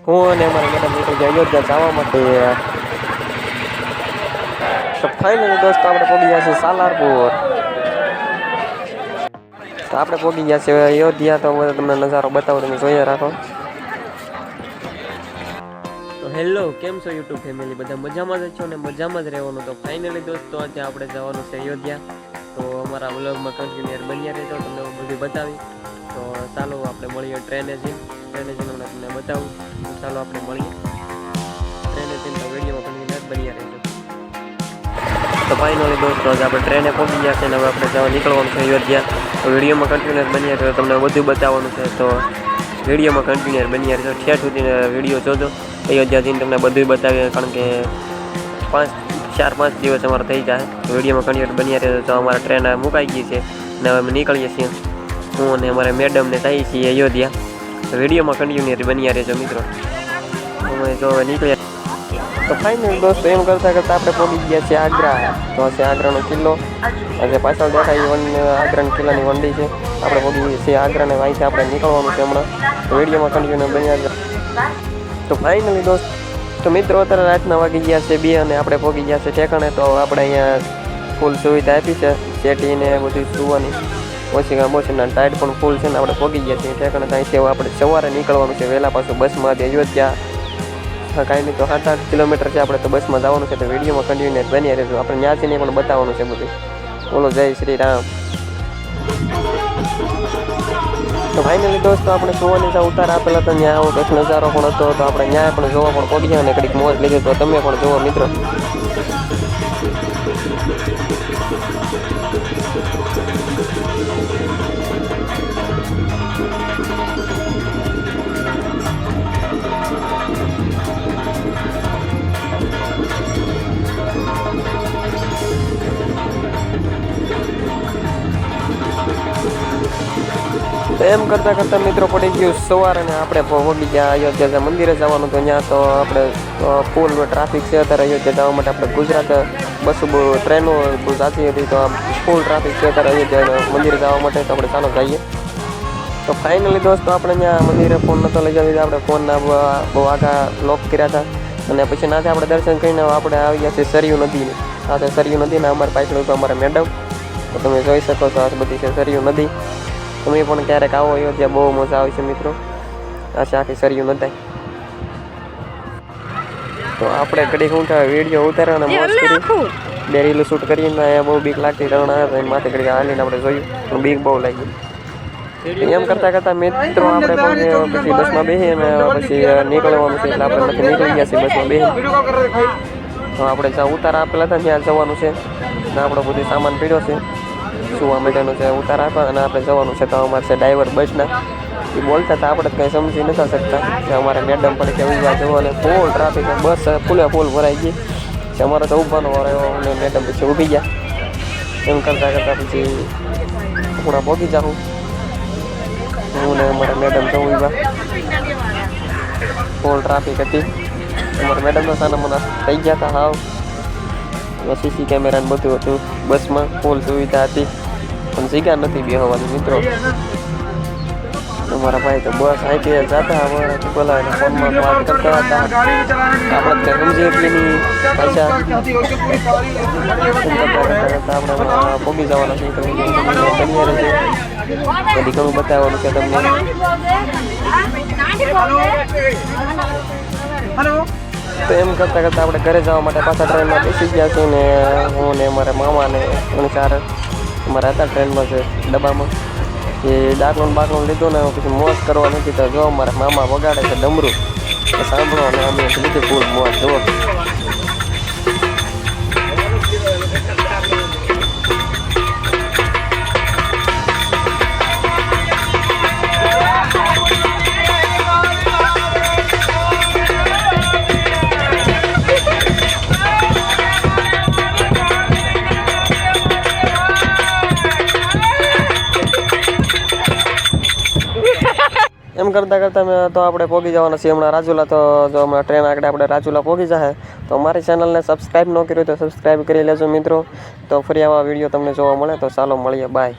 હું અને અમારા મેડમ નીકળી ગયા અયોધ્યા જવા માટે. તો ફાઇનલી દોસ્તો આપણે પહોંચી ગયા છે સાલારપુર. તો આપણે પહોંચી ગયા છે અયોધ્યા. તો હું તમને નજારો બતાવું, તમે જોઈએ રાખો. તો હેલો, કેમ છો યુટ્યુબ ફેમિલી? બધા મજામાં જ છો ને મજામાં જ રહેવાનું. તો ફાઇનલી દોસ્તો આજે આપણે જવાનું છે અયોધ્યા. તો અમારા વ્લોગમાં કન્ટિન્યુઅર બન્યા રહેજો, તમને હું બધું બતાવી. તો ચાલો આપણે મળીએ ટ્રેને જઈને હમણાં તમને બતાવું. તો ચાલો આપણે મળીએ ટ્રેને જઈને. તો વિડીયોમાં કન્ટિન્યુઅર બન્યા રહેજો. તો ફાઇનલી દોસ્તો આજે આપણે ટ્રેને પહોંચી ગયા છે ને હવે આપણે જવા નીકળવાનું છે અયોધ્યા. તો વિડીયોમાં કન્ટિન્યુઅર બન્યા રહેજો, તમને બધું બતાવવાનું છે. તો વિડીયોમાં કન્ટિન્યુઅર બન્યા રહેજો, ઠેઠ સુધી વિડીયો જોજો. અયોધ્યા જઈને તમને બધું બતાવીએ, કારણ કે 4-5 દિવસ અમારે થઈ જાય. તો વિડીયોમાં કન્ટિન્યુઅર બન્યા રહેજો. તો અમારા ટ્રેન મુકાઈ ગઈ છે ને હવે અમે નીકળીએ છીએ. હું અને અમારા મેડમને જઈએ છીએ અયોધ્યા. તો વિડીયોમાં કન્ટિન્યુઅર બન્યા રહેજો મિત્રો. અમે જો હવે નીકળ્યા. તો ફાઇનલ દોસ્તો એમ કરતાં આપણે પહોંચી ગયા છીએ આગ્રા. તો હશે આગ્રાનો કિલ્લો, આજે પાછળ દેખાય આગ્રાના કિલ્લાની વંડી છે. આપણે પહોંચી છીએ આગ્રાને, અહીંથી આપણે નીકળવાનું છે હમણાં. તો વિડીયોમાં કન્ટિન્યુ બન્યા છે. તો ફાઇનલી દોસ્ત તો મિત્રો અત્યારે રાતના વાગી ગયા છે 2 અને આપણે પહોંચી ગયા છે ઠેકાણે. તો આપણે અહીંયા ફૂલ સુવિધા આપી છે, સેટીને બધું સુવાની, મોસીના ટાઈટ પણ ફૂલ છે ને આપણે પહોંચી ગયા છીએ ઠેકાણે. તો અહીંથી આપણે સવારે નીકળવાનું છે વહેલા, પાછું બસમાં અયોધ્યા. કાંઈ નહીં તો 7-8 કિલોમીટર છે આપણે તો બસમાં જવાનું છે. તો વિડીયોમાં કન્ટિન્યુઅર બની રહેજો, આપણે ત્યાંથી પણ બતાવવાનું છે બધું. બોલો જય શ્રી રામ. તો ફાઇનલી દોસ્તો આપણે સુવાની જ્યાં ઉતાર આપેલા હતા ત્યાં આવો કંઈક નજારો પણ હતો. તો આપણે ત્યાં પણ જોવા પણ પહોંચ્યા અને કંઈક મોજ લીધી. તો તમે પણ જુઓ મિત્રો. તો એમ કરતાં મિત્રો પડી ગયું સવાર અને આપણે પહોંચી ગયા અયોધ્યા મંદિરે જવાનું. તો ત્યાં તો આપણે ફૂલ ટ્રાફિક છે અત્યારે અયોધ્યા જવા માટે. આપણે ગુજરાત બસો ટ્રેનો જાતી હતી તો ફૂલ ટ્રાફિક છે અત્યારે અયોધ્યા મંદિરે જવા માટે. તો આપણે ચાલો જઈએ. તો ફાઇનલી દોસ્તો આપણે ત્યાં મંદિરે ફોન નહોતો લઈ જવા દીધા, આપણે ફોનના બહુ આગા લોક કર્યા હતા. અને પછી નાથી આપણે દર્શન કરીને આપણે આવી ગયા છીએ સરયુ નદીની. સાથે સરયુ નદીને અમારી પાછળ હતું અમારા મેડમ. તો તમે જોઈ શકો છો આ બધી છે સરયુ નદી. તમે પણ ક્યારેક આવો અયોધ્યા, બહુ મજા આવે છે મિત્રો. આ છે આખી સરયુ નદી. તો આપણે ઘડીક ઊંઠા વિડીયો ઉતાર્યો અને મોજ કરી, 2 રીલ શૂટ કરીને. બહુ બીક લાગતી, રણા હતા એની માથે ઘડીક હાલીને આપણે જોયું પણ બીક બહુ લાગી. એમ કરતાં મિત્રો આપણે પછી બસમાં બેસી અને પછી નીકળવાનું છે. એટલે આપણે નથી નીકળી ગયા છીએ બસમાં બેસી. તો આપણે જ્યાં ઉતાર આપેલા હતા ત્યાં જવાનું છે. આપણો બધું સામાન પીડ્યો છે, સુવા માટેનું છે ઉતાર આપ્યા અને આપણે જવાનું છે. તો અમારે છે ડ્રાઈવર બસના, એ બોલતા હતા આપણે કંઈ સમજી નથી શકતા. કે અમારે મેડમ પડે કે ઉભા જવો અને ફૂલ ટ્રાફિક, બસ ફૂલે ફૂલ ભરાઈ ગઈ છે. અમારે તો ઊભાનો વારો આવ્યો અને મેડમ પછી ઊભી ગયા. એમ કરતાં પછી હમણાં પહોંચી જાઉં હું ને અમારા મેડમ તો ઊભા. ફૂલ ટ્રાફિક હતી. અમારા મેડમ તો સાના મના થઈ ગયા હતા હાવ. સીસી કેમેરા ને બધું હતું બસમાં, ફૂલ સુવિધા હતી પણ જગ્યા નથી બેસવાની મિત્રો. અમારા ભાઈ તો બસ અહીંથી જતા અમારા પેલા ફોનમાં વાત કરતા હતા. આપણે સમજી એટલી નહીં પૈસા આપણે પોગી જવાના છે. બધી ઘણું બતાવવાનું છે તમને. તો એમ કરતાં આપણે ઘરે જવા માટે પાછા ટ્રેનમાં બેસી ગયા છીએ ને હું ને અમારા મામાને 3-4 અમારા હતા ટ્રેનમાં છે ડબ્બામાં. એ ડાકલોન બાકલોન લીધું ને પછી મોજ કરવા નથી. તો જો અમારા મામા વગાડે છે ડમરું, સાંભળો અને અમે લીધું ફૂલ મોજ. જુઓ એમ કરતાં તો આપણે પહોંચી જવાના છીએ હમણાં રાજુલા. તો જો હમણાં ટ્રેન આગળ આપણે રાજુલા પહોંચી જાય. તો અમારી ચેનલને સબસ્ક્રાઈબ ન કર્યું તો સબસ્ક્રાઈબ કરી લેજો મિત્રો. તો ફરી આવા વિડીયો તમને જોવા મળે. તો ચાલો મળીએ, બાય.